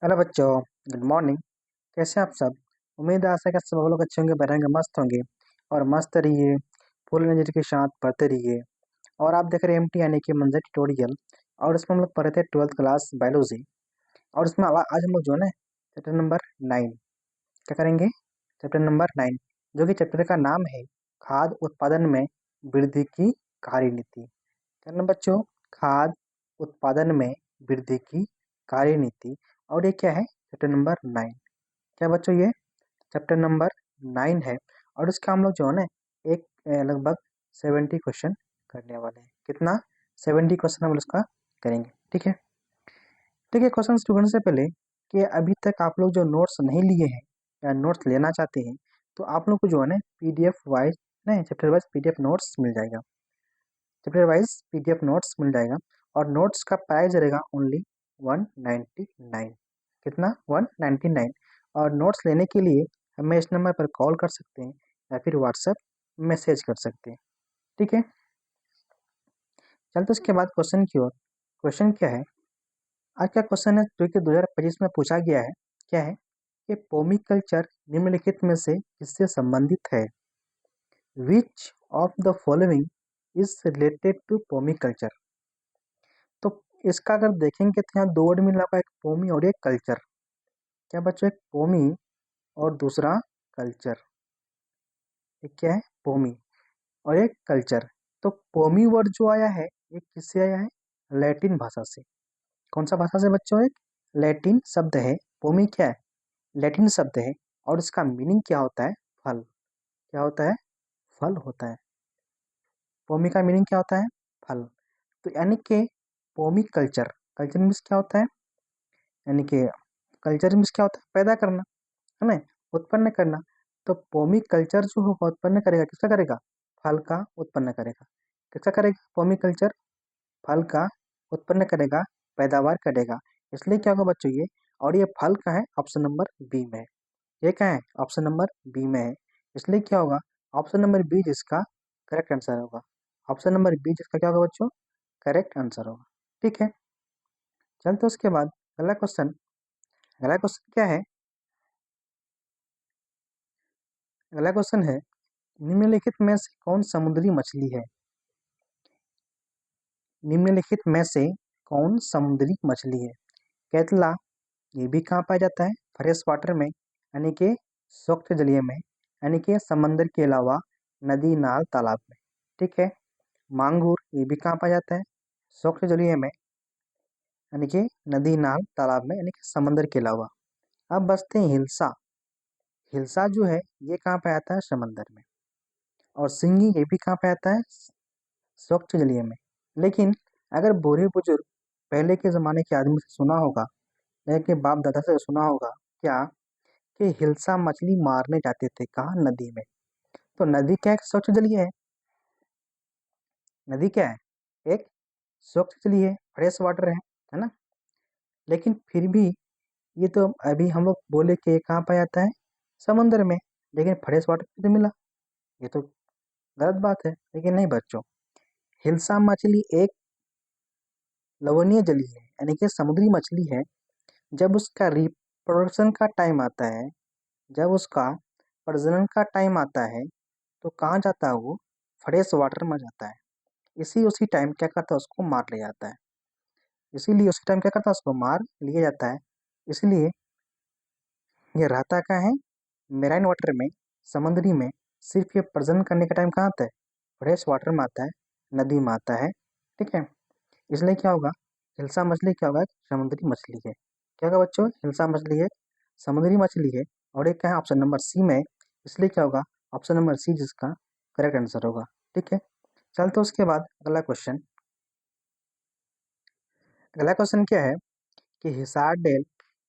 Hello बच्चों। Good morning. कैसे हैं आप सब? उम्मीद है आशा का सब लोग अच्छे होंगे, बढ़ेंगे, मस्त होंगे और मस्त रहिए। फुल एनर्जी के साथ पढ़ते रहिए। और आप देख रहे हैं एमटी यानी कि मंजर ट्यूटोरियल। और इसमें हम लोग पढ़े थे 12th क्लास बायोलॉजी। और इसमें आज हम लोग जो है ना चैप्टर नंबर 9 क्या करेंगे। चैप्टर नंबर 9 जो कि चैप्टर का नाम है खाद्य उत्पादन में वृद्धि की कार्यनीति। क्या नाम बच्चों? खाद्य उत्पादन में वृद्धि की कार्यनीति। और ये क्या है? Chapter number 9। क्या बच्चों? ये चैप्टर नंबर 9 है। और इसका हम लोग जो है ना एक लगभग 70 क्वेश्चन करने वाले हैं। कितना? 70 क्वेश्चन हम लोग इसका करेंगे। ठीक है। ठीक है। क्वेश्चन शुरू करने से पहले कि अभी तक आप लोग जो नोट्स नहीं लिए हैं या नोट्स लेना चाहते हैं तो आप लोग को जो है ना पीडीएफ वाइज नहीं चैप्टर वाइज पीडीएफ नोट्स मिल जाएगा। चैप्टर वाइज पीडीएफ नोट्स मिल जाएगा। और नोट्स का प्राइस रहेगा ओनली 199। कितना? 199। और नोट्स लेने के लिए हमें इस नंबर पर कॉल कर सकते हैं या फिर व्हाट्सएप मैसेज कर सकते हैं। ठीक है। चलते उसके बाद क्वेश्चन की ओर। क्वेश्चन क्या है? आज का क्वेश्चन है जो कि 2025 में पूछा गया है। क्या है कि पोमिकल्चर निम्नलिखित में से किससे संबंधित है? Which of the following is related to pomiculture? तो इसका अगर देखेंगे तो यहाँ दो वर्ड मिल रहा है, एक पोमी और एक कल्चर। क्या बच्चों? एक पोमी और दूसरा कल्चर। एक क्या है? पोमी और एक कल्चर। तो पोमी वर्ड जो आया है ये किससे आया है? लैटिन भाषा से। कौन सा भाषा से बच्चों? एक लैटिन शब्द है। पोमी क्या है? लैटिन शब्द है। और इसका मीनिंग क्या होता है? फल। क्या होता है? फल होता है। पोमी का मीनिंग क्या होता है? फल। तो यानी कि पोमी कल्चर। कल्चर मीन्स क्या होता है? यानी कि कल्चर मीन्स क्या होता है? पैदा करना, है ना, उत्पन्न करना। तो पोमी कल्चर जो होगा उत्पन्न करेगा, किसका करेगा? फल का उत्पन्न करेगा। किसका करेगा? पोमी कल्चर फल का उत्पन्न करेगा, पैदावार करेगा। इसलिए क्या होगा बच्चों ये? और ये फल का है ऑप्शन नंबर बी में है। ये क्या है? ऑप्शन नंबर बी में है। इसलिए क्या होगा? ऑप्शन नंबर बी जिसका करेक्ट आंसर होगा। ऑप्शन नंबर बी जिसका क्या होगा बच्चों? करेक्ट आंसर होगा। ठीक है। चलते उसके बाद अगला क्वेश्चन। अगला क्वेश्चन क्या है? अगला क्वेश्चन है निम्नलिखित में से कौन समुद्री मछली है? निम्नलिखित में से कौन समुद्री मछली है? कैटला। ये भी कहाँ पाया जाता है? फ्रेश वाटर में, यानी कि स्वच्छ जलीय में, यानी कि समंदर के अलावा नदी नाल तालाब में। ठीक है। मांगूर ये भी कहाँ पाया जाता है? स्वच्छ जलीय में, यानी कि नदी नाल तालाब में, यानी कि समंदर के अलावा। अब बचते हैं हिल्सा। हिल्सा जो है ये कहाँ पाया जाता है? समंदर में। और सिंगी ये भी कहाँ पाया जाता है? स्वच्छ जलीय में। लेकिन अगर बूढ़े बुजुर्ग पहले के जमाने के आदमी से सुना होगा या के बाप दादा से सुना होगा क्या कि हिल्सा मछली मारने जाते थे कहाँ? नदी में। तो नदी क्या है? स्वच्छ जलीय है। नदी क्या है? एक स्वच्छ जलीय है, फ्रेश वाटर है ना। लेकिन फिर भी ये तो अभी हम लोग बोले कि ये कहाँ पाया जाता है? समुद्र में। लेकिन फ्रेश वाटर तो मिला। ये तो गलत बात है। लेकिन नहीं बच्चों, हिल्सा मछली एक लवणीय जलीय है, यानी कि समुद्री मछली है। जब उसका रिप्रोडक्शन का टाइम आता है, जब उसका प्रजनन का टाइम आता है तो कहाँ जाता है वो? फ्रेश वाटर में जाता है। उसी टाइम क्या करता है? उसको मार लिया जाता है। इसीलिए उसी टाइम क्या करता है? उसको मार लिया जाता है। इसलिए ये रहता क्या है? मेराइन वाटर में, समुद्री में। सिर्फ ये प्रजनन करने का टाइम कहाँ आता है? फ्रेश वाटर में आता है, नदी में आता है। ठीक है। इसलिए क्या होगा? हिल्सा मछली क्या होगा? समुद्री मछली है। क्या होगा बच्चों? हिल्सा मछली है, समुद्री मछली है। और एक क्या है? ऑप्शन नंबर सी में है। इसलिए क्या होगा? ऑप्शन नंबर सी जिसका करेक्ट आंसर होगा। ठीक है। चलते उसके बाद अगला क्वेश्चन। अगला क्वेश्चन क्या है कि हिसार डेल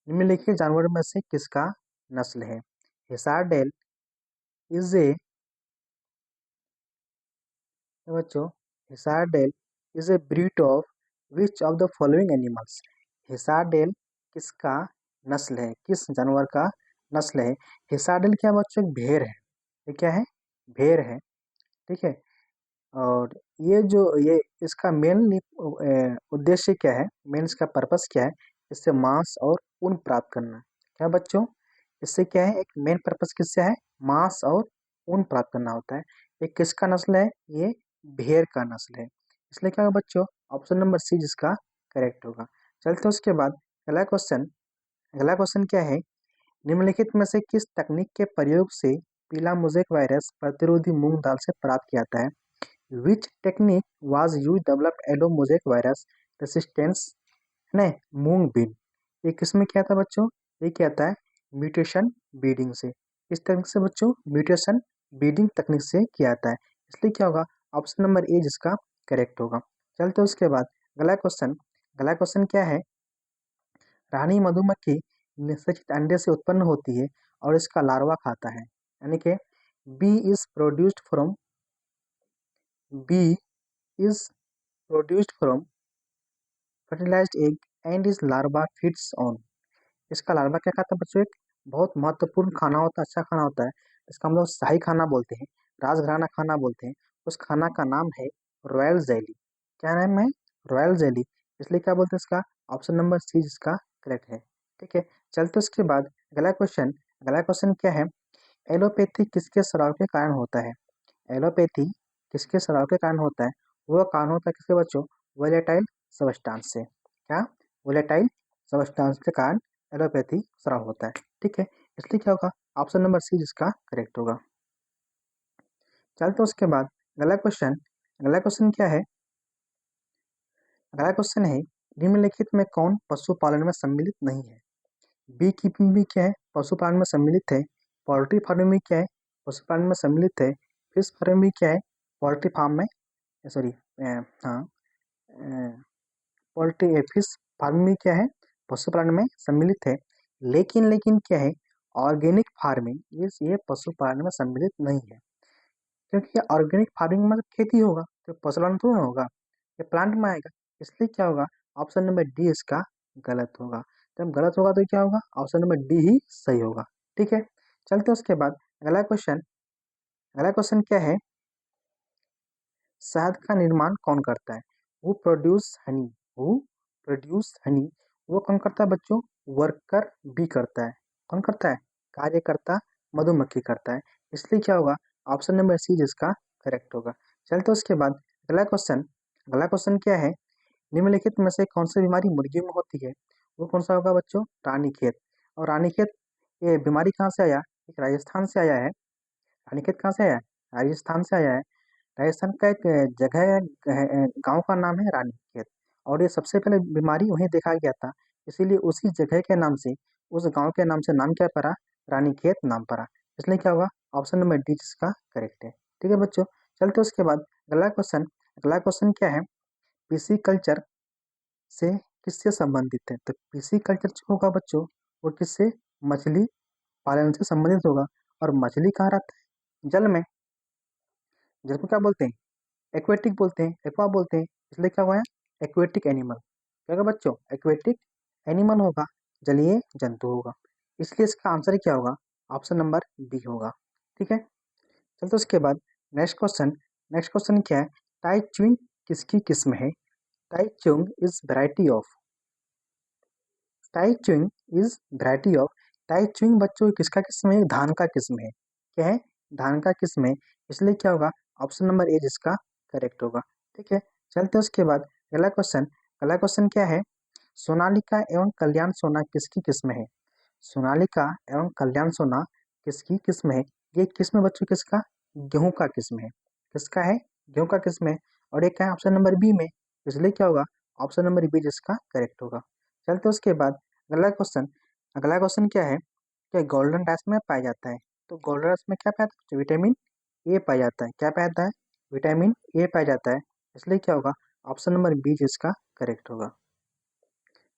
निम्नलिखित जानवर में से किसका नस्ल है? हिसार डेल इज ए बच्चों, Hisar dale is a breed of which of the following animals? Hisar dale किसका नस्ल है? किस जानवर का नस्ल है? हिसार डेल क्या बच्चों? एक भेड़ है। ये क्या है? भेड़ है। ठीक है। और ये जो ये इसका मेन उद्देश्य क्या है? मेन इसका पर्पस क्या है? इससे मांस और ऊन प्राप्त करना। क्या बच्चों, इससे क्या है, एक मेन पर्पस किससे है, मांस और ऊन प्राप्त करना होता है। ये किसका नस्ल है, ये भेड़ का नस्ल है। इसलिए क्या होगा बच्चों, ऑप्शन नंबर सी जिसका करेक्ट होगा। चलते हैं उसके बाद अगला क्वेश्चन। अगला क्वेश्चन क्या है, निम्नलिखित में से किस तकनीक के प्रयोग से पीला मोज़ेक वायरस प्रतिरोधी मूंग दाल से प्राप्त किया जाता है? Which technique was use developed एडो मोज़ेक वायरस रेसिस्टेंस ने मूंग बीन? ये किस में किया था बच्चों, ये क्या था, म्यूटेशन बीडिंग से। इस तकनीक से बच्चों म्यूटेशन बीडिंग तकनीक से किया जाता है। इसलिए क्या होगा, ऑप्शन नंबर ए जिसका करेक्ट होगा। चलते उसके बाद अगला क्वेश्चन। अगला क्वेश्चन क्या है, रानी मधुमक्खी निषेचित अंडे से उत्पन्न होती है और इसका लार्वा खाता है, यानी कि bee is produced from bee is produced from fertilised egg and is larva feeds on. इसका लार्वा क्या खाता है बच्चों, एक बहुत महत्वपूर्ण खाना होता है, अच्छा खाना होता है। इसका हम लोग शाही खाना बोलते हैं, राजघराना खाना बोलते हैं। उस खाना का नाम है रॉयल जेली। क्या नाम है, रॉयल जेली। इसलिए क्या बोलते हैं इसका, ऑप्शन नंबर सी जिसका करेक्ट है। ठीक है, चलते उसके बाद अगला क्वेश्चन। अगला क्वेश्चन क्या है, एलोपैथी किसके स्राव के कारण होता है? एलोपैथी किसके स्राव के कारण होता है? वो कारण होता है किसके बच्चों, वोलेटाइल सबस्टांस से। क्या, वोलेटाइल सबस्टांस के कारण एलोपैथी स्राव होता है। ठीक है, इसलिए क्या होगा, ऑप्शन नंबर सी जिसका करेक्ट होगा। चलते उसके बाद अगला क्वेश्चन। अगला क्वेश्चन क्या है, अगला क्वेश्चन है, निम्नलिखित में कौन पशुपालन में सम्मिलित नहीं है? बी कीपिंग भी क्या है, पशुपालन में सम्मिलित है। पोल्ट्री फार्मिंग भी क्या है, पशुपालन में सम्मिलित है। फिश फार्मिंग भी क्या है, पोल्ट्री फार्म में, सॉरी, हाँ, पोल्ट्री फिश फार्मिंग भी क्या है, पशुपालन में सम्मिलित है। लेकिन लेकिन क्या है, ऑर्गेनिक फार्मिंग ये पशुपालन में सम्मिलित नहीं है। क्योंकि ऑर्गेनिक फार्मिंग में खेती होगा तो पशुपालन थोड़ा होगा, ये प्लांट में आएगा। इसलिए क्या होगा, ऑप्शन नंबर डी इसका गलत होगा। जब गलत होगा तो क्या होगा, ऑप्शन नंबर डी ही सही होगा। ठीक है, चलते उसके बाद अगला क्वेश्चन। अगला क्वेश्चन क्या है, शहद का निर्माण कौन करता है? Who produce Honey, who produce Honey, वो कौन करता है बच्चों, वर्कर बी करता है। कौन करता है, कार्यकर्ता मधुमक्खी करता है। इसलिए क्या होगा, ऑप्शन नंबर सी जिसका करेक्ट होगा। चलते उसके बाद अगला क्वेश्चन। अगला क्वेश्चन क्या है, निम्नलिखित में से कौन सी बीमारी मुर्गियों में होती है? वो कौन सा होगा बच्चों, रानीखेत। और रानीखेत ये बीमारी कहाँ से आया, एक राजस्थान से आया है। रानीखेत कहाँ से आया है, राजस्थान से आया है। राजस्थान का एक जगह है, गांव का नाम है रानीखेत। और ये सबसे पहले बीमारी वहीं देखा गया था। इसीलिए उसी जगह के नाम से, उस गांव के नाम से नाम क्या पड़ा, रानीखेत नाम पड़ा। इसलिए क्या होगा, ऑप्शन नंबर डी जिसका करेक्ट है। ठीक है बच्चों, चलते उसके बाद अगला क्वेश्चन। अगला क्वेश्चन क्या है, पीसी कल्चर से किससे संबंधित है? तो पीसी कल्चर जो होगा बच्चों, वो किससे, मछली पालन से संबंधित होगा। और मछली कहाँ रहता है, जल में। जल को क्या बोलते हैं, एक्वेटिक बोलते हैं, एक्वा बोलते हैं। इसलिए क्या हुआ है, एक्वेटिक एनिमल। क्या होगा बच्चों, एक्वेटिक एनिमल होगा, जलीय जंतु होगा। इसलिए इसका आंसर क्या होगा, ऑप्शन नंबर बी होगा। ठीक है, चलते उसके बाद नेक्स्ट क्वेश्चन। नेक्स्ट क्वेश्चन क्या है, टाई चुइंग किसकी किस्म है? Taichung is variety of, Taichung is variety of, Taichung बच्चों किसका किस्म है, धान का किस्म है। क्या है, धान का किस्म है। इसलिए क्या होगा, ऑप्शन नंबर ए जिसका करेक्ट होगा। ठीक है, चलते उसके बाद अगला क्वेश्चन। अगला क्वेश्चन क्या है, सोनालिका एवं कल्याण सोना किसकी किस्म है? सोनालिका एवं कल्याण सोना किसकी किस्म है? ये किस्म बच्चों किसका, गेहूं का किस्म है। किसका है, गेहूं का किस्म है। और ये क्या है, ऑप्शन नंबर बी में। इसलिए क्या होगा, ऑप्शन नंबर बी जिसका करेक्ट होगा। चलते उसके बाद अगला क्वेश्चन। अगला क्वेश्चन क्या है, क्या गोल्डन राइस में पाया जाता है? तो गोल्डन राइस में क्या पाया जाता है, विटामिन ए पाया जाता है। क्या पाया जाता है, विटामिन ए पाया जाता है। इसलिए क्या होगा, ऑप्शन नंबर बी जिसका करेक्ट होगा।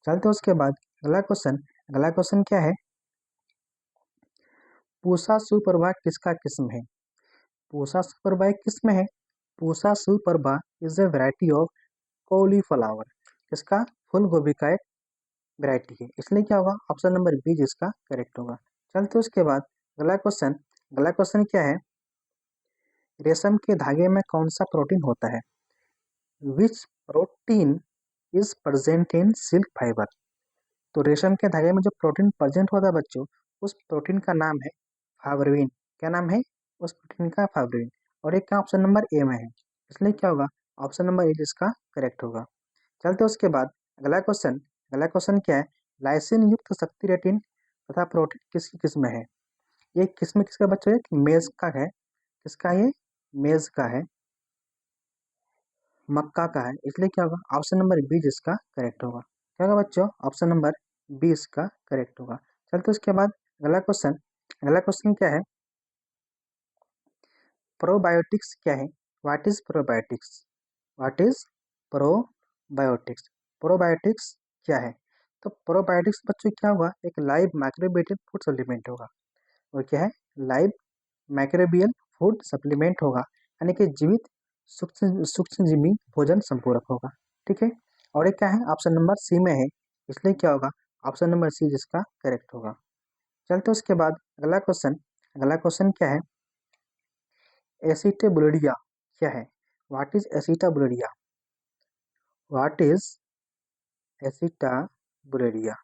चलते उसके बाद अगला क्वेश्चन। अगला क्वेश्चन क्या है, पूसा सुप्रभा किसका किस्म है? पूसा सुप्रभा एक किस्म है। Pusa Suprabha is a variety of cauliflower. किसका, फूल गोभी का एक वैरायटी है। इसलिए क्या होगा, ऑप्शन नंबर बी जिसका करेक्ट होगा। चलते उसके बाद अगला क्वेश्चन। अगला क्वेश्चन क्या है, रेशम के धागे में कौन सा प्रोटीन होता है? विच protein is present in silk fibre? तो रेशम के धागे में जो प्रोटीन प्रेजेंट होता है बच्चों, उस प्रोटीन का नाम है फाइब्रोइन। क्या नाम है उस प्रोटीन का? फाइब्रोइन। और एक का ऑप्शन नंबर ए में है, इसलिए क्या होगा? ऑप्शन नंबर ए जिसका करेक्ट होगा। चलते उसके बाद अगला क्वेश्चन। अगला क्वेश्चन क्या है? लाइसिन युक्त शक्ति रेटिन तथा प्रोटीन किसकी किस्म है? ये किस्म किसका बच्चों है? मेज का है। किसका? ये मेज का है, मक्का का है, इसलिए क्या होगा? ऑप्शन नंबर बी जिसका करेक्ट होगा। क्या होगा बच्चों? ऑप्शन नंबर बी इसका करेक्ट होगा। चलते उसके बाद अगला क्वेश्चन। अगला क्वेश्चन क्या है? प्रोबायोटिक्स क्या है? What is probiotics? What is probiotics? Probiotics क्या है? तो प्रोबायोटिक्स बच्चों क्या होगा? एक लाइव माइक्रोबियल फूड सप्लीमेंट होगा। और क्या है? लाइव माइक्रोबियल फूड सप्लीमेंट होगा, यानी कि जीवित सूक्ष्मजीवी भोजन संपूरक होगा। ठीक है। और एक क्या है? ऑप्शन नंबर सी में है, इसलिए क्या होगा? ऑप्शन नंबर सी जिसका करेक्ट होगा। चलते उसके बाद अगला क्वेश्चन। अगला क्वेश्चन क्या है? एसिटाब्यूलिया क्या है? What is acetabularia? What is acetabularia?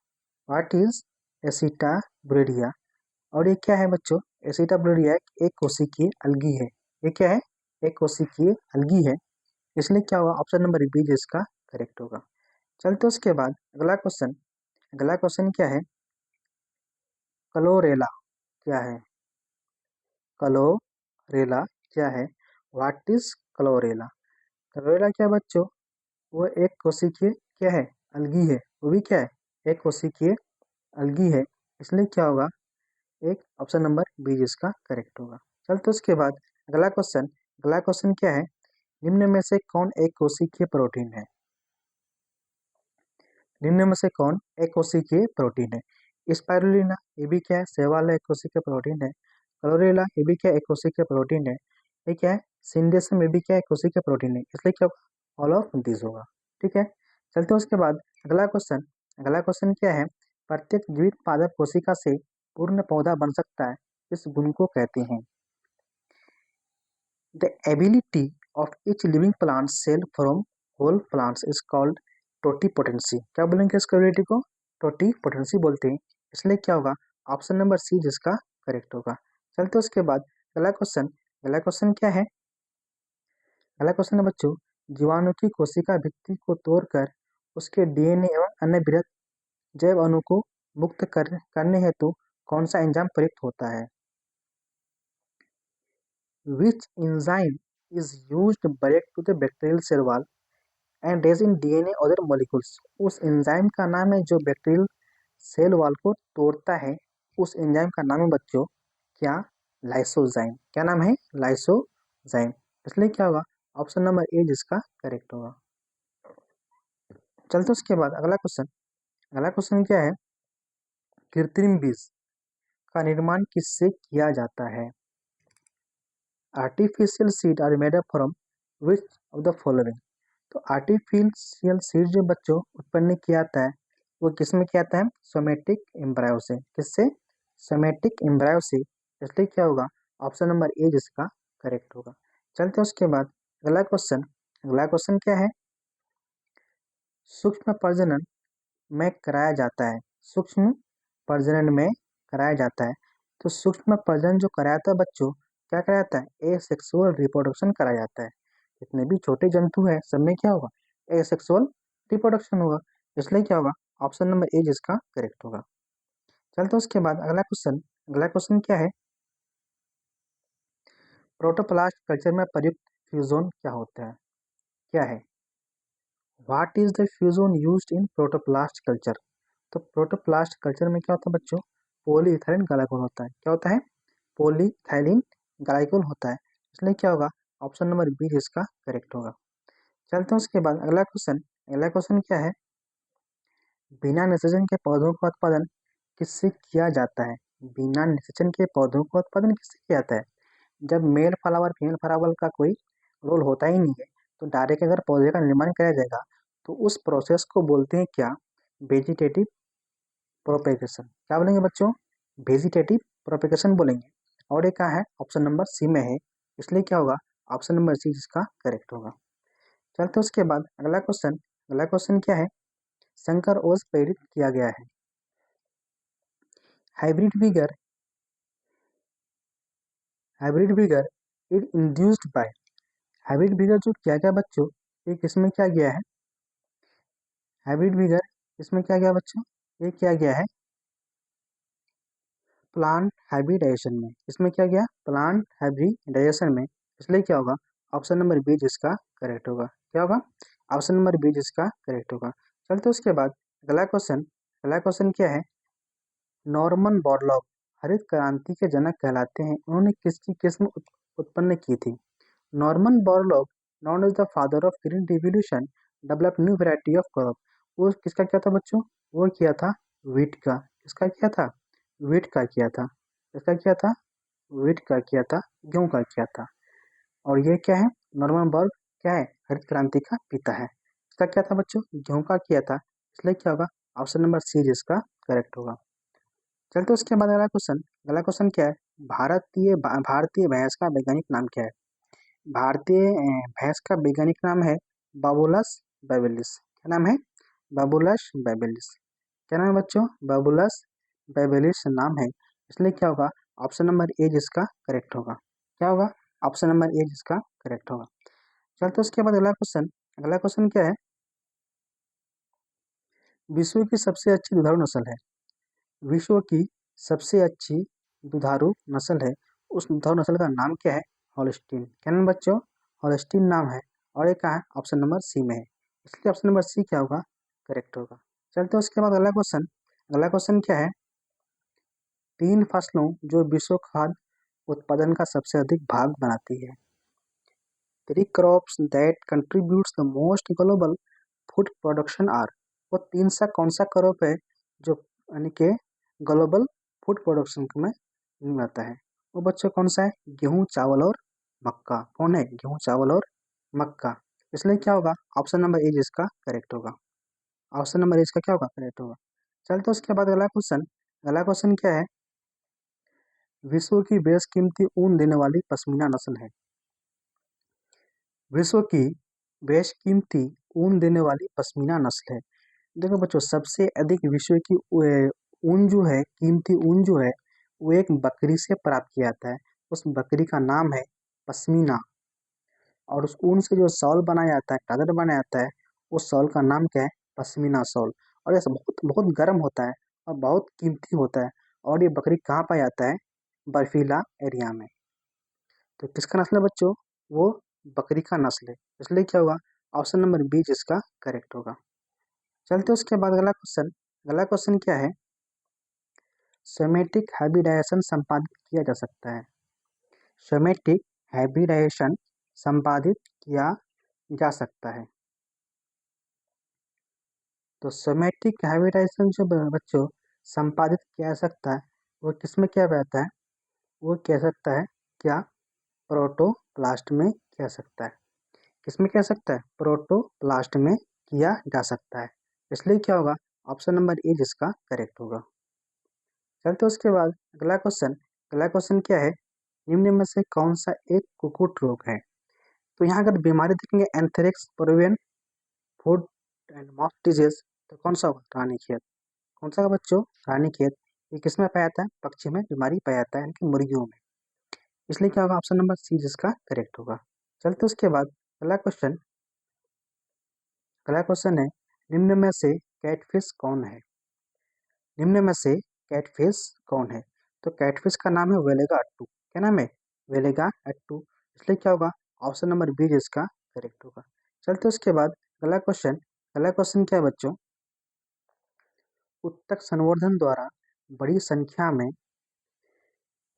What is acetabularia? और ये क्या है बच्चों? एसिटाब्यूलिया एक कोशिकीय अलगी है। ये क्या है? एक कोशिकीय अलगी है, इसलिए क्या होगा? ऑप्शन नंबर बी जिसका करेक्ट होगा। चलते उसके बाद अगला क्वेश्चन। अगला क्वेश्चन क्या है? क्लोरेला क्या है? क्लोरेला क्या है? What is chlorella? क्लोरेला क्या है बच्चों? वो एक कोशिकीय क्या है? अलगी है। वो भी क्या है? एक कोशिकीय अलगी है, इसलिए क्या होगा? एक ऑप्शन नंबर बी जिसका करेक्ट होगा। चलते उसके बाद अगला क्वेश्चन। अगला क्वेश्चन क्या है? निम्न में से कौन एक कोशिकीय प्रोटीन है? निम्न में से कौन एक कोशिकीय प्रोटीन है? स्पाइरुलिना ये भी क्या है? शैवाल एक कोशिकीय प्रोटीन है। क्लोरेला ये भी क्या है? एक कोशिकीय प्रोटीन है। ये क्या है? सिंडेशम ये भी क्या है? एक कोशिकीय प्रोटीन है, इसलिए क्या होगा? ऑल ऑफ दिस होगा। ठीक है। चलते हैं उसके बाद अगला क्वेश्चन। अगला क्वेश्चन क्या है? प्रत्येक जीवित पादप कोशिका से पूर्ण पौधा बन सकता है, इस गुण को कहते हैं? The ability of each living plant cell from whole plants is called totipotency. क्या बोलेंगे इस एबिलिटी को? टोटीपोटेंसी बोलते हैं, इसलिए क्या होगा? ऑप्शन नंबर सी जिसका करेक्ट होगा। चलते उसके बाद अगला क्वेश्चन। अगला क्वेश्चन क्या है? अगला क्वेश्चन है बच्चों, जीवाणु की कोशिका भित्ति को तोड़कर उसके डीएनए एवं अन्य बृहत जैव अणु को मुक्त करने हेतु कौन सा एंजाइम प्रयुक्त होता है? Which enzyme is used to break to the bacterial cell wall and raise in DNA other molecules? उस एंजाइम का नाम है जो बैक्टीरियल सेल वॉल को तोड़ता है। उस एंजाइम का नाम है बच्चों क्या? लाइसोजाइम। क्या नाम है? लाइसोजाइम। इसलिए क्या होगा? ऑप्शन नंबर ए जिसका करेक्ट होगा। चलते उसके बाद अगला क्वेश्चन। अगला क्वेश्चन क्या है? कृत्रिम बीज का निर्माण किससे किया जाता है? Artificial seed are made up from which of the following? तो आर्टिफिशियल सीड जो बच्चों उत्पन्न किया जाता है, वो किस में किया जाता है? सोमेटिक एम्ब्रायो से। किससे? सोमेटिक एम्ब्रायो से, इसलिए क्या होगा? ऑप्शन नंबर ए जिसका करेक्ट होगा। चलते हैं उसके बाद अगला क्वेश्चन। अगला क्वेश्चन क्या है? सूक्ष्म प्रजनन में कराया जाता है। सूक्ष्म प्रजनन में कराया जाता है, तो सूक्ष्म प्रजनन जो कराया जाता है बच्चों, क्या कराया जाता है? एसेक्सुअल रिप्रोडक्शन कराया जाता है। जितने भी छोटे जंतु हैं सब में क्या होगा? एसेक्सुअल रिप्रोडक्शन होगा, इसलिए क्या होगा? ऑप्शन नंबर ए जिसका करेक्ट होगा। चलते उसके बाद अगला क्वेश्चन। अगला क्वेश्चन क्या है? प्रोटोप्लास्ट कल्चर में प्रयुक्त फ्यूजन क्या होता है? क्या है? What is the fusion used in protoplast culture? तो प्रोटोप्लास्ट कल्चर में क्या होता है बच्चों? पॉलीइथाइलिन ग्लाइकोल होता है। क्या होता है? पॉलीइथाइलिन ग्लाइकोल होता है, इसलिए क्या होगा? ऑप्शन नंबर बी जिसका करेक्ट होगा। चलते हैं उसके बाद अगला क्वेश्चन। अगला क्वेश्चन क्या है? बिना निषेचन के पौधों का उत्पादन किससे किया जाता है? बिना निषेचन के पौधों का उत्पादन किससे किया जाता है? जब मेल फ्लावर फीमेल फ्लावर का कोई रोल होता ही नहीं है, तो डायरेक्ट अगर पौधे का निर्माण कराया जाएगा तो उस प्रोसेस को बोलते हैं क्या? Vegetative propagation. क्या बोलेंगे बच्चों? वेजिटेटिव प्रोपेगेशन बोलेंगे। और ये क्या है? ऑप्शन नंबर सी में है, इसलिए क्या होगा? ऑप्शन नंबर सी जिसका करेक्ट होगा। चलते उसके बाद अगला क्वेश्चन। अगला क्वेश्चन क्या है? संकर ओस प्रेरित किया गया है। Hybrid vigour it induced by. Hybrid vigour जो किया गया बच्चों, ये किसमें क्या गया है? हाइब्रिड विगर इसमें क्या गया बच्चों? ये क्या गया है? प्लांट हाइब्रिडाइजेशन में। इसमें क्या गया? प्लांट हाइब्रिडाइजेशन में। इसलिए क्या होगा? ऑप्शन नंबर बी जिसका करेक्ट होगा। क्या होगा? ऑप्शन नंबर बी जिसका करेक्ट होगा। चलते उसके बाद अगला क्वेश्चन क्या है? नॉर्मन बोरलॉग हरित क्रांति के जनक कहलाते हैं। उन्होंने किसकी किस्म उत्पन्न की थी? Norman Borlaug, known as the father of green revolution, develop new variety of crop. वो किसका क्या था बच्चों? वो किया था वीट का। किसका किया था? वीट का किया था। किसका किया था? वीट का किया था, गेहूं का किया था। और ये क्या है? नॉर्मन बोरलॉग क्या है? हरित क्रांति का पिता है। इसका क्या था बच्चों? गेहूं का किया था। इसलिए क्या होगा? ऑप्शन नंबर सी जिसका करेक्ट होगा। चलते उसके बाद अगला क्वेश्चन क्या है? भारतीय भैंस का वैज्ञानिक नाम क्या है? भारतीय भैंस का वैज्ञानिक नाम है बाबुलस बैबिलिस। क्या नाम है? बाबुलस बैबिलिस। क्या नाम है बच्चों? बाबुलस बैबिलिस नाम है। इसलिए क्या होगा? ऑप्शन नंबर ए जिसका करेक्ट होगा। क्या होगा? ऑप्शन नंबर ए जिसका करेक्ट होगा। चलते उसके बाद अगला क्वेश्चन क्या है? विश्व की सबसे अच्छी दुधारू नस्ल है। विश्व की सबसे अच्छी दुधारू नस्ल है। उस दुधारू नस्ल का नाम क्या है? हॉलस्टीन। क्या नाम बच्चों? हॉलस्टीन नाम है। और ये कहाँ है? ऑप्शन नंबर सी में है। इसलिए ऑप्शन नंबर सी क्या होगा? करेक्ट होगा। चलते उसके बाद अगला क्वेश्चन क्या है? तीन फसलों जो विश्व खाद्य उत्पादन का सबसे अधिक भाग बनाती है। Three crops that contributes the most global food production are. वो तीन सा कौन सा क्रॉप है जो यानी कि ग्लोबल फूड प्रोडक्शन में आता है? वो बच्चों कौन सा है? गेहूं, चावल और मक्का। कौन है? गेहूं, चावल और मक्का। इसलिए क्या होगा? ऑप्शन नंबर ए जिसका करेक्ट होगा। ऑप्शन नंबर ए इसका क्या होगा? करेक्ट होगा। चलते उसके बाद अगला क्वेश्चन क्या है? विश्व की बेशकीमती ऊन देने वाली पश्मीना नस्ल है। विश्व की बेशकीमती ऊन देने वाली पश्मीना नस्ल है। देखो बच्चों, सबसे अधिक विश्व की ऊन जो है, कीमती ऊन जो है, वो एक बकरी से प्राप्त किया जाता है। उस बकरी का नाम है पश्मीना। और उस ऊन से जो शॉल बनाया जाता है, चादर बनाया जाता है, उस शॉल का नाम क्या है? पश्मीना शॉल। और ये बहुत बहुत गर्म होता है और बहुत कीमती होता है। और ये बकरी कहाँ पाया जाता है? बर्फीला एरिया में। तो किसका नस्ल है बच्चों? वो बकरी का नस्ल है। इसलिए क्या होगा? ऑप्शन नंबर बी जिसका करेक्ट होगा। चलते उसके बाद अगला क्वेश्चन क्या है? सोमेटिक हाइब्रिडाइजेशन संपादित किया जा सकता है। सोमेटिक हाइब्रिडाइजेशन संपादित किया जा सकता है। तो सोमेटिक हाइब्रिडाइजेशन जो बच्चों संपादित किया जा सकता है, वो किसमें किया जाता है? वो कह सकता है क्या? प्रोटोप्लास्ट में किया सकता है। किसमें किया सकता है? प्रोटोप्लास्ट में किया जा सकता है। इसलिए क्या होगा? ऑप्शन नंबर ए जिसका करेक्ट होगा। चलते उसके बाद अगला क्वेश्चन क्या है? निम्न में से कौन सा एक कुकुट रोग है? तो यहाँ अगर बीमारी देखेंगे एंथ्रेक्स, परवेन, फूड एंड माउथ डिजीज, तो कौन सा होगा? रानीखेत। कौन सा होगा बच्चों? रानीखेत। ये किसमें पाया जाता है? पक्षी में बीमारी पाया जाता है, यानी कि मुर्गियों में। इसलिए क्या होगा? ऑप्शन नंबर सी जिसका करेक्ट होगा। चलते उसके बाद अगला क्वेश्चन अगला क्वेश्चन है, निम्न में से कैटफिश कौन है? निम्न में से कैटफिश कौन है? तो कैटफिश का नाम है वेलेगा अट्टू। क्या नाम है? वेलेगा अट्टू। इसलिए क्या होगा? ऑप्शन नंबर बी जिसका करेक्ट होगा। चलते उसके बाद अगला क्वेश्चन क्या है बच्चों? उत्तक संवर्धन द्वारा बड़ी संख्या में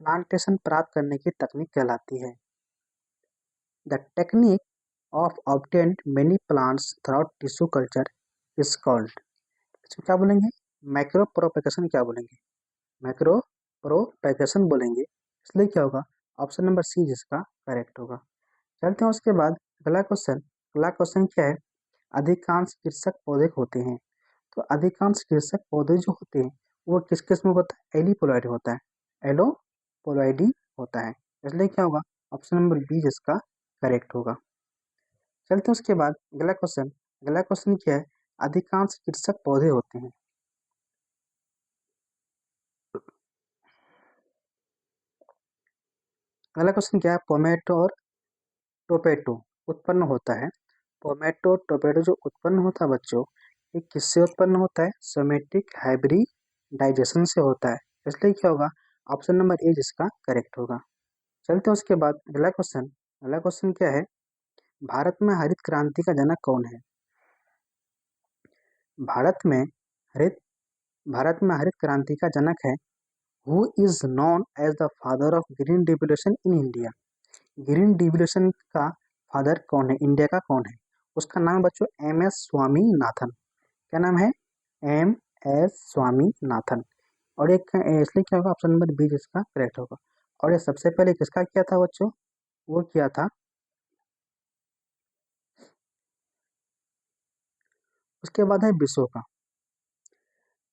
प्लांटेशन प्राप्त करने की तकनीक कहलाती है। The technique of obtained many plants throughout tissue culture is called। इसको क्या बोलेंगे? Micro propagation. क्या बोलेंगे? माइक्रो प्रोपेगेशन बोलेंगे। इसलिए क्या होगा? ऑप्शन नंबर सी जिसका करेक्ट होगा। चलते हैं उसके बाद अगला क्वेश्चन क्या है? अधिकांश कृषक पौधे होते हैं। तो अधिकांश कृषक पौधे जो होते हैं वो किस किस्म में होता है? एलिपोलॉइड होता है। एलोपोलॉइडी होता है। इसलिए क्या होगा? ऑप्शन नंबर बी जिसका करेक्ट होगा। चलते हैं उसके बाद अगला क्वेश्चन क्या है? अधिकांश कृषक पौधे होते हैं। अगला क्वेश्चन क्या है, पोमेटो और टोपेटो उत्पन्न होता है। पोमेटो टोपेटो जो उत्पन्न होता है बच्चों, ये किससे उत्पन्न होता है? सोमेटिक हाइब्रिडाइजेशन से होता है। इसलिए क्या होगा? ऑप्शन नंबर ए जिसका करेक्ट होगा। चलते हैं उसके बाद अगला क्वेश्चन। अगला क्वेश्चन क्या है, भारत में हरित क्रांति का जनक कौन है? भारत में हरित भारत में हरित क्रांति का जनक है, who is known as the father of green revolution in India. Green revolution का फादर कौन है? इंडिया का कौन है? उसका नाम बच्चों एम एस स्वामीनाथन। क्या नाम है? M S Swaminathan. और एक इसलिए क्या होगा? ऑप्शन नंबर बी जिसका करेक्ट होगा। और ये सबसे पहले किसका किया था बच्चों? वो किया था, उसके बाद है विश्व का।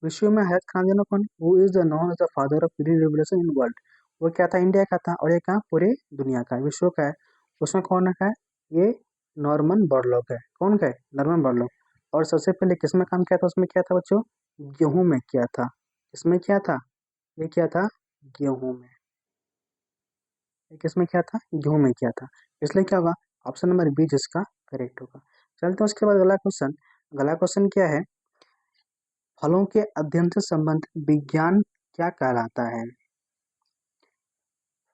विश्व में हरित क्रांति जनक कौन? Who is the known as the father of green revolution in world. वो क्या था? इंडिया का था। और ये कहाँ? पूरे दुनिया का है, विश्व का है। उसमें कौन का है? ये नॉर्मन बोरलॉग है। कौन का है? Norman Borlaug. और सबसे पहले किसमें काम किया था? उसमें किया था बच्चों? गेहूं में किया था। किसमें किया था? ये किया था गेहूं में। ये किसमें किया था? गेहूं में किया था। इसलिए क्या होगा? ऑप्शन नंबर बी जिसका करेक्ट होगा। चलते हैं उसके बाद अगला क्वेश्चन। अगला क्वेश्चन क्या है, फलों के अध्ययन से संबंधित विज्ञान क्या कहलाता है?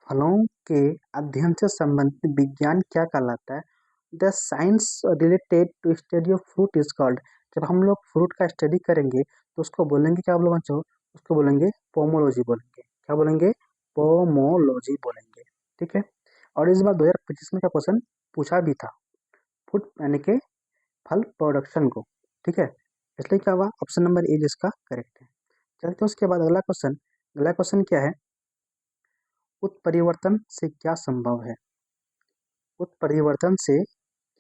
फलों के अध्ययन से संबंधित विज्ञान क्या कहलाता है? The science related to study of fruit is called. जब हम लोग फ्रूट का स्टडी करेंगे तो उसको बोलेंगे क्या बोलो बच्चों? उसको बोलेंगे पोमोलॉजी बोलेंगे। क्या बोलेंगे? पोमोलॉजी बोलेंगे। ठीक है। और इस बार 2025 में का क्वेश्चन पूछा भी था, फूड यानी के फल प्रोडक्शन को। ठीक है। इसलिए क्या हुआ? ऑप्शन नंबर ए जिसका करेक्ट है। चलते हैं उसके बाद अगला क्वेश्चन। अगला क्वेश्चन क्या है, उत्परिवर्तन से क्या संभव है? उत्परिवर्तन से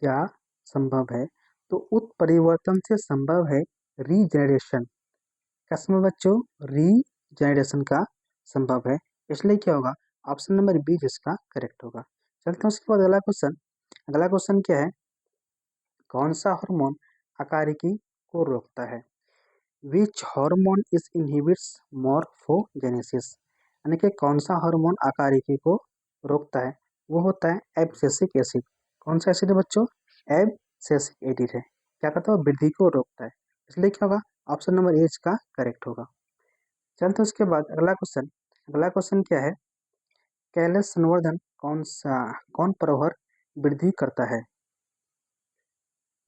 क्या संभव है? तो उत्परिवर्तन से संभव है रीजनरेशन। क्या संभव बच्चों? रीजनरेशन का संभव है। इसलिए क्या होगा? ऑप्शन नंबर बी जिसका करेक्ट होगा। चलते हैं उसके बाद अगला क्वेश्चन। अगला क्वेश्चन क्या है, कौन सा हार्मोन अकारिकी को रोकता है? Which hormone is inhibits morphogenesis. यानी कि कौन सा हार्मोन अकारिकी को रोकता है? वो होता है एब्सिसिक एसिड। कौन सा एसिड है बच्चों? एब्सिसिक एसिड है। क्या करता है? वृद्धि को रोकता है। इसलिए क्या होगा? ऑप्शन नंबर ए इसका करेक्ट होगा। चलते उसके बाद अगला क्वेश्चन। अगला क्वेश्चन क्या है, कैलस संवर्धन कौन प्रवर वृद्धि करता है?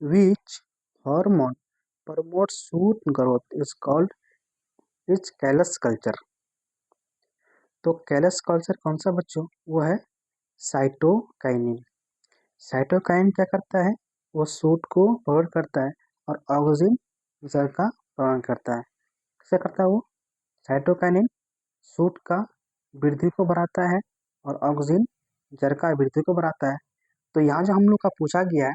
Which hormone promote shoot growth is called is callus culture. तो कैलस कल्चर कौन सा बच्चों? वो है साइटोकाइनिन। साइटोकाइन क्या करता है? वो सूट को प्रभावित करता है और ऑक्सीजन जल का प्रदान करता है। कैसे करता है वो? साइटोकाइनिन सूट का वृद्धि को बढ़ाता है और ऑक्सीजन जल का वृद्धि को बढ़ाता है। तो यहाँ जो हम लोग का पूछा गया है,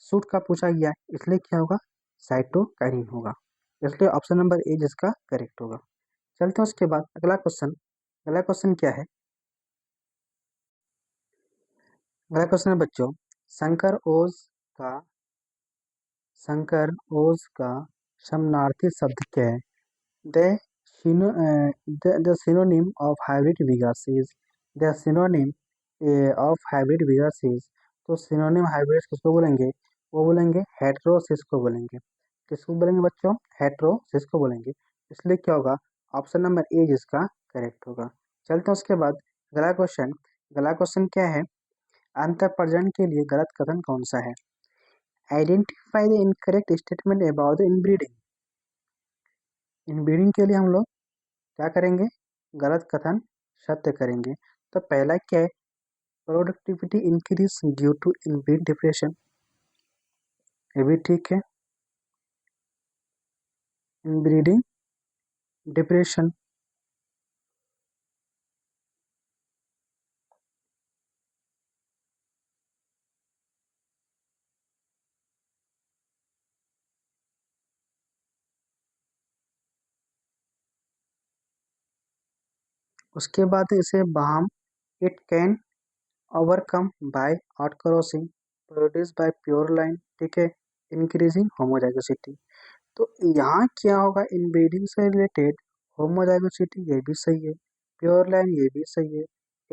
सूट का पूछा गया है, इसलिए क्या होगा? साइटोकाइनिन होगा। इसलिए ऑप्शन नंबर ए जिसका करेक्ट होगा। चलते हैं उसके बाद अगला क्वेश्चन। अगला क्वेश्चन क्या है, अगला क्वेश्चन है बच्चों, शंकर ओज का शंकर ओज का समानार्थी शब्द क्या है? The the synonym of hybrid vigorous is the synonym of hybrid vigorous is। तो synonym hybrid किसको बोलेंगे? वो बोलेंगे हेट्रोसिस को बोलेंगे। किसको बोलेंगे बच्चों? हेट्रोसिस को बोलेंगे। इसलिए क्या होगा? ऑप्शन नंबर ए जिसका करेक्ट होगा। चलते हैं उसके बाद अगला क्वेश्चन। अगला क्वेश्चन क्या है, अंतःप्रजनन के लिए गलत कथन कौन सा है? Identify the incorrect statement about the inbreeding. Inbreeding के लिए हम लोग क्या करेंगे? गलत कथन सत्य करेंगे। तो पहला क्या है, productivity increase due to inbreed depression. ये भी ठीक है। Inbreeding depression. उसके बाद इसे बाम, it can overcome by outcrossing, produce by pure line. ठीक है। Increasing homozygosity. तो यहाँ क्या होगा? इनब्रीडिंग से रिलेटेड होमोजाइगोसिटी ये भी सही है, प्योर लाइन ये भी सही है,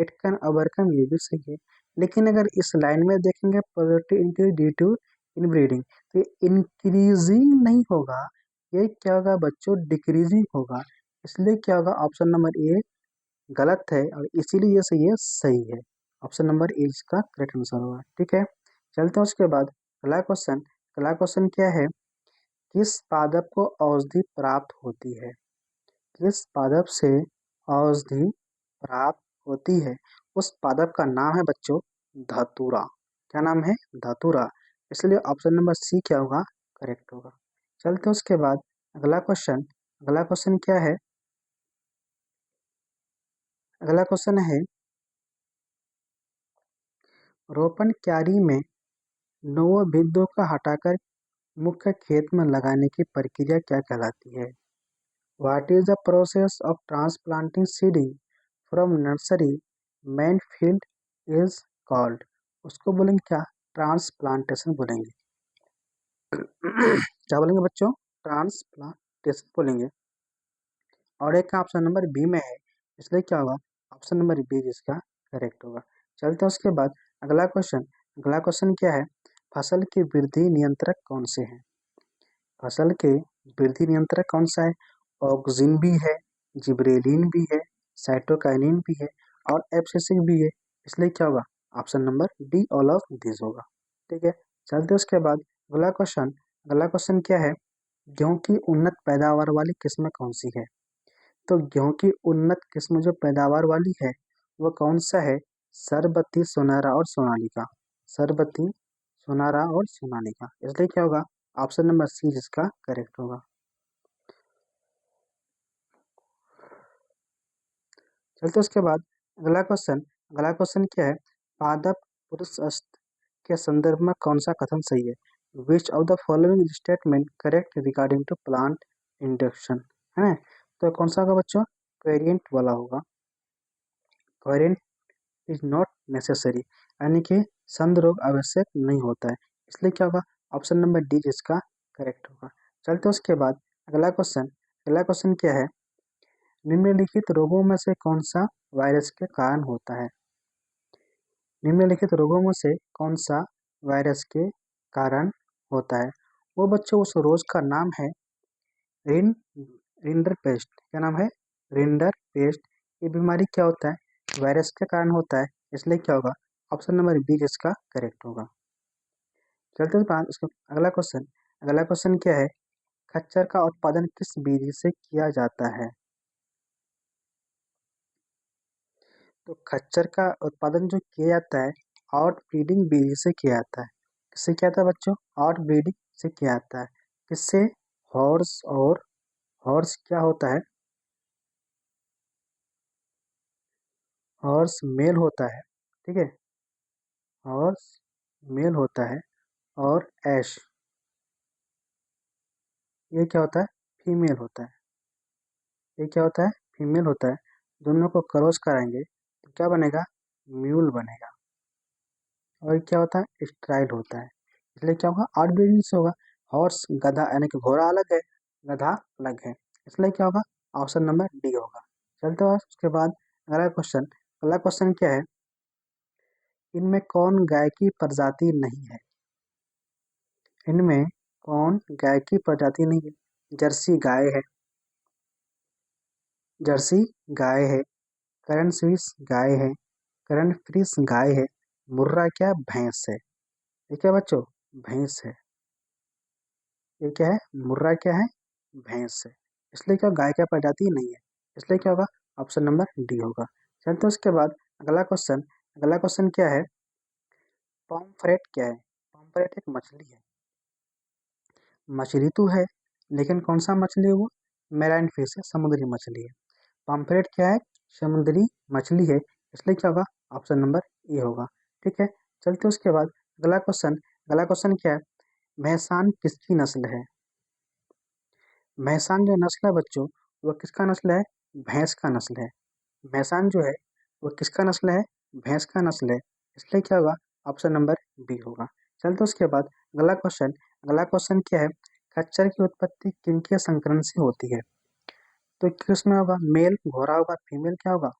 इट कैन ओवरकम, ये भी सही है। लेकिन अगर इस लाइन में देखेंगे productive increase due to inbreeding, तो ये इंक्रीजिंग नहीं होगा, ये क्या होगा बच्चों, डिक्रीजिंग होगा। इसलिए क्या होगा, ऑप्शन नंबर ए गलत है और इसीलिए ये सही है, सही है। ऑप्शन नंबर ए इसका करेक्ट आंसर होगा। ठीक है, चलते हैं उसके बाद अगला क्वेश्चन। अगला क्वेश्चन क्या है, किस पादप को औषधि प्राप्त होती है? किस पादप से औषधि प्राप्त होती है? उस पादप का नाम है बच्चों धतूरा। क्या नाम है? धतूरा। इसलिए ऑप्शन नंबर सी क्या होगा, करेक्ट होगा। चलते हैं उसके बाद अगला क्वेश्चन। अगला क्वेश्चन क्या है, अगला क्वेश्चन है रोपण क्यारी में नवोभिदों का हटाकर मुख्य खेत में लगाने की प्रक्रिया क्या कहलाती है? What is the process of transplanting seeding from nursery main field is called? उसको बोलेंगे क्या, ट्रांसप्लांटेशन बोलेंगे। क्या बोलेंगे बच्चों, ट्रांसप्लांटेशन बोलेंगे। और एक का ऑप्शन नंबर बी में है, इसलिए क्या होगा, ऑप्शन नंबर बी जिसका करेक्ट होगा। चलते हैं उसके बाद अगला क्वेश्चन। अगला क्वेश्चन क्या है, फसल की वृद्धि नियंत्रक कौन से हैं? फसल के वृद्धि नियंत्रक कौन सा है? ऑक्सिन भी है, जिब्रेलिन भी है, साइटोकाइनिन भी है और एब्सिसिक भी है। इसलिए क्या होगा, option number D all of this होगा। ठीक है, चलते उसके बाद अगला क्वेश्चन। अगला क्वेश्चन क्या है, गेहूं की उन्नत पैदावार वाली किस्म कौन सी है? तो गेहूं की उन्नत किस्म जो पैदावार वाली है वो कौन सा है? सरबती, सोनारा और सोनालिका। सरबती, सोनारा और सोनालिका। इसलिए क्या होगा, ऑप्शन नंबर सी जिसका करेक्ट होगा। चलते उसके बाद अगला क्वेश्चन। अगला क्वेश्चन क्या है, पादप पुरुष के संदर्भ में कौन सा कथन सही है? Which of the following statement correct regarding to plant induction, है ना? तो कौन सा होगा बच्चों, वेरिएंट वाला होगा। वेरिएंट इज नॉट नेसेसरी, यानी कि संद रोग आवश्यक नहीं होता है। इसलिए क्या होगा, ऑप्शन नंबर डी जिसका करेक्ट होगा। चलते उसके बाद अगला क्वेश्चन। अगला क्वेश्चन क्या है, निम्नलिखित रोगों में से कौन सा वायरस के कारण होता है? निम्नलिखित रोगों में से कौन सा वायरस के कारण होता है? वो बच्चों उस रोग का नाम है रिन रिंडर पेस्ट। क्या नाम है? Rinder paste. ये बीमारी क्या होता है, वायरस के कारण होता है। इसलिए क्या होगा, ऑप्शन नंबर बी जिसका करेक्ट होगा। चलते हैं बाद उसका अगला क्वेश्चन। अगला क्वेश्चन क्या है, खच्चर का उत्पादन किस विधि से किया जाता है? तो खच्चर का उत्पादन जो किया जाता है आउट ब्रीडिंग विधि से किया जाता है। किससे किया जाता है बच्चों, आउट ब्रीडिंग से किया जाता है। किससे? हॉर्स, और हॉर्स क्या होता है, हॉर्स मेल होता है। ठीक है, हॉर्स मेल होता है और ऐश ये क्या होता है, फीमेल होता है। ये क्या होता है, फीमेल होता है। दोनों को क्रॉस कराएंगे तो क्या बनेगा, म्यूल बनेगा। और क्या होता है, स्ट्राइल होता है। इसलिए क्या होगा, आउटब्रीडिंग से होगा। हॉर्स गधा यानी कि घोड़ा अलग है, गधा अलग है। इसलिए क्या होगा, ऑप्शन नंबर डी होगा। चलते हैं उसके बाद अगला क्वेश्चन। अगला क्वेश्चन क्या है, इनमें कौन गाय की प्रजाति नहीं है? इनमें कौन गाय की प्रजाति नहीं है? जर्सी गाय है, जर्सी गाय है, करन स्विस गाय है, करन फ्रीस गाय है, मुर्रा क्या भैंस है? ये क्या बच्चों, भैंस है। ये क्या है, मुर्रा क्या है, भैंस है। इसलिए क्या गाय का प्रजाति नहीं है। इसलिए क्या होगा, ऑप्शन नंबर डी होगा। चलते हैं उसके बाद अगला क्वेश्चन। अगला क्वेश्चन क्या है, पॉम्फ्रेट क्या है? पॉम्फ्रेट एक मछली है। मछली तो है, लेकिन कौन सा मछली है वो, मैराइन फिश है, समुद्री मछली है। पॉम्फ्रेट क्या है, समुद्री मछली है। इसलिए क्या होगा, ऑप्शन नंबर ए होगा। ठीक है, चलते उसके बाद अगला क्वेश्चन। अगला क्वेश्चन क्या है, भैंसान किसकी नस्ल है? भैंसान जो नस्ल है बच्चों, वो किसका नस्ल है, भैंस का नस्ल है। भैंसान जो है वो किसका नस्ल है, भैंस का नस्ल है। इसलिए क्या होगा, ऑप्शन नंबर बी होगा। चलते उसके बाद अगला क्वेश्चन। अगला क्वेश्चन क्या है, खच्चर की उत्पत्ति किनके संकरण से होती है? तो किसमें होगा, मेल घोड़ा होगा, फीमेल क्या होगा,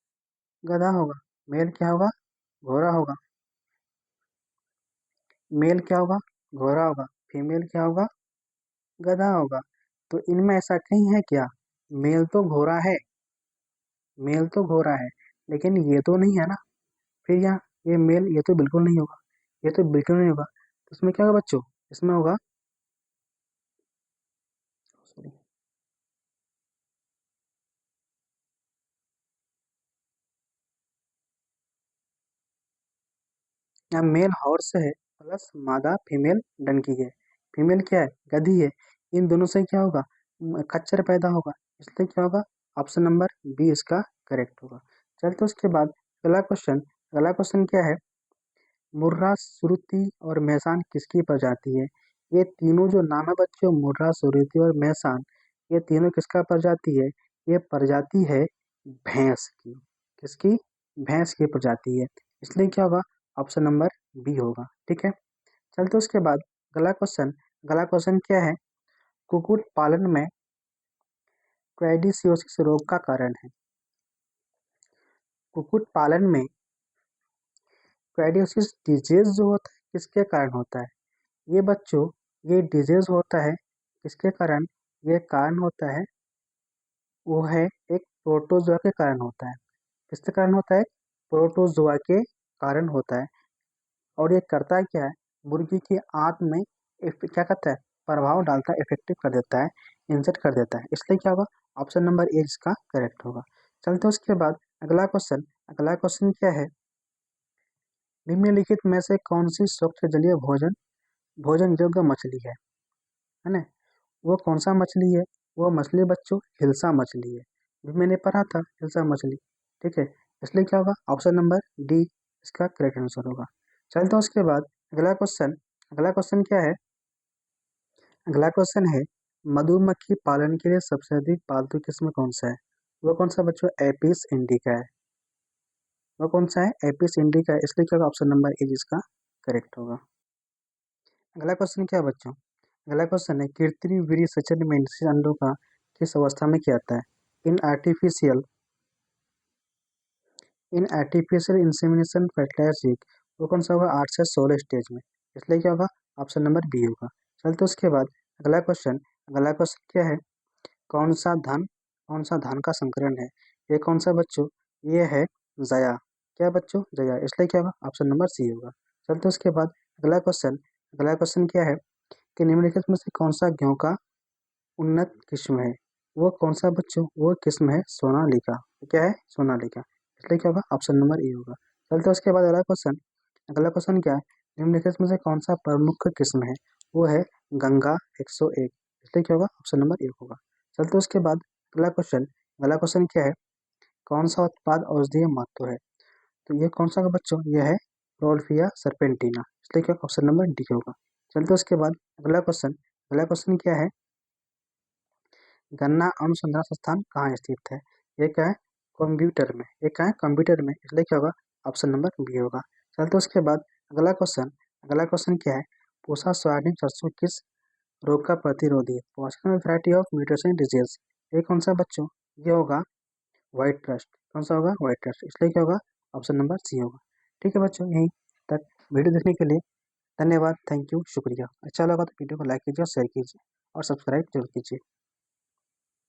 गधा होगा। मेल क्या होगा? घोड़ा होगा। मेल क्या होगा? घोड़ा होगा। फीमेल क्या होगा? गधा होगा। तो इनमें ऐसा कहीं है क्या? मेल तो घोड़ा है, मेल तो घोड़ा है, लेकिन ये तो नहीं है ना। फिर यहाँ ये मेल, ये तो बिल्कुल नहीं होगा, ये तो बिल्कुल नहीं होगा। तो इसमें क्या होगा बच्चों? इसमें होगा, सॉरी, यहाँ मेल हॉर्स है प्लस मादा फीमेल डंकी है। फीमेल क्या है? गधी है। इन दोनों से क्या होगा? खच्चर पैदा होगा। इसलिए क्या होगा? ऑप्शन नंबर बी इसका करेक्ट होगा। चलते उसके बाद अगला क्वेश्चन। अगला क्वेश्चन क्या है? मुर्रा, सुरती और मेहसान किसकी प्रजाति है? ये तीनों जो नाम है बच्चों, मुर्रा, सुरती और मेहसान, ये तीनों किसका प्रजाति है? ये प्रजाति है भैंस की। किसकी? भैंस की प्रजाति है। इसलिए क्या होगा? ऑप्शन नंबर बी होगा। ठीक है। चलते उसके बाद अगला क्वेश्चन। अगला क्वेश्चन क्या है? कुक्कुट पालन में क्वेडिसियोसिस रोग का कारण है। कुक्कुट पालन में क्वेडिसियोसिस डिजीज जो होता है किसके कारण होता है? ये बच्चों, ये डिजीज होता है किसके कारण? ये कारण होता है, वो है एक प्रोटोजोआ के कारण होता है। किसके कारण होता है? प्रोटोजोआ के कारण होता है। और ये करता क्या है? मुर्गी की आंत में क्या करता है? प्रभाव डालता है, इफेक्टिव कर देता है, इंसर्ट कर देता है। इसलिए क्या होगा? ऑप्शन नंबर ए इसका करेक्ट होगा। चलते उसके बाद अगला क्वेश्चन। अगला क्वेश्चन क्या है? निम्नलिखित में से कौन सी सूक्ष्म जलीय भोजन भोजन योग्य मछली है ना? वो कौन सा मछली है? वो मछली बच्चों हिल्सा मछली है। अभी मैंने पढ़ा था हिल्सा मछली। ठीक है। इसलिए क्या होगा? ऑप्शन नंबर डी इसका करेक्ट आंसर होगा। चलते हैं उसके बाद अगला क्वेश्चन। अगला क्वेश्चन क्या है? अगला क्वेश्चन है, मधुमक्खी पालन के लिए सबसे अधिक पालतू किस्म कौन सा है? वो कौन सा बच्चों? एपिस इंडिका है। वो कौन सा है? एपिस इंडिका है। इसलिए क्या होगा? ऑप्शन नंबर ए जिसका करेक्ट होगा। अगला क्वेश्चन क्या है बच्चों? अगला क्वेश्चन है, कृत्रिम वीर्यसेचन में निषेचित अंडों का किस अवस्था में किया जाता है? In artificial in artificial insemination fertilising, वो कौन सा होगा? 8 से 16 स्टेज में। इसलिए क्या होगा? ऑप्शन नंबर बी होगा। चलते उसके बाद अगला क्वेश्चन। अगला क्वेश्चन क्या है? कौन सा धान कौन सा धान का संकरण है? ये कौन सा बच्चों? ये है जया। क्या बच्चों? जया। इसलिए क्या होगा? ऑप्शन नंबर सी होगा। चलते उसके बाद अगला क्वेश्चन। अगला क्वेश्चन क्या है कि निम्नलिखित में से कौन सा गेहूं का उन्नत किस्म है? वो कौन सा बच्चों? वो किस्म है सोनालिका। क्या है? सोनालिका। इसलिए क्या होगा? ऑप्शन नंबर ए होगा। चलते उसके बाद अगला क्वेश्चन। अगला क्वेश्चन क्या है? निम्नलिखित में से कौन सा प्रमुख किस्म है? वो है गंगा 101। इसलिए क्या होगा? ऑप्शन नंबर एक होगा। चलते उसके बाद अगला क्वेश्चन। अगला क्वेश्चन क्या है? कौन सा उत्पाद औषधीय महत्व है? तो ये कौन सा का बच्चों? ये है रोल्फिया सर्पेंटिना। इसलिए क्या ऑप्शन नंबर डी होगा। चलते उसके बाद अगला क्वेश्चन। अगला क्वेश्चन क्या है? गन्ना अनुसंधान संस्थान कहाँ स्थित है? ये क्या है? कंप्यूटर में। ये क्या है? कंप्यूटर में। इसलिए क्या होगा? ऑप्शन नंबर बी होगा। चलते उसके बाद अगला क्वेश्चन। अगला क्वेश्चन क्या है? पूसा सोयाबीन सरसों किस रोग का प्रतिरोधी है? Possible variety of mutation disease. ये कौन सा बच्चों? ये होगा व्हाइट ट्रस्ट। कौन सा होगा? White trust. इसलिए क्या होगा? ऑप्शन नंबर सी होगा। ठीक है बच्चों, यहीं तक वीडियो देखने के लिए धन्यवाद। थैंक यू, शुक्रिया। अच्छा लगा तो वीडियो को लाइक कीजिए और शेयर कीजिए और सब्सक्राइब जरूर कीजिए।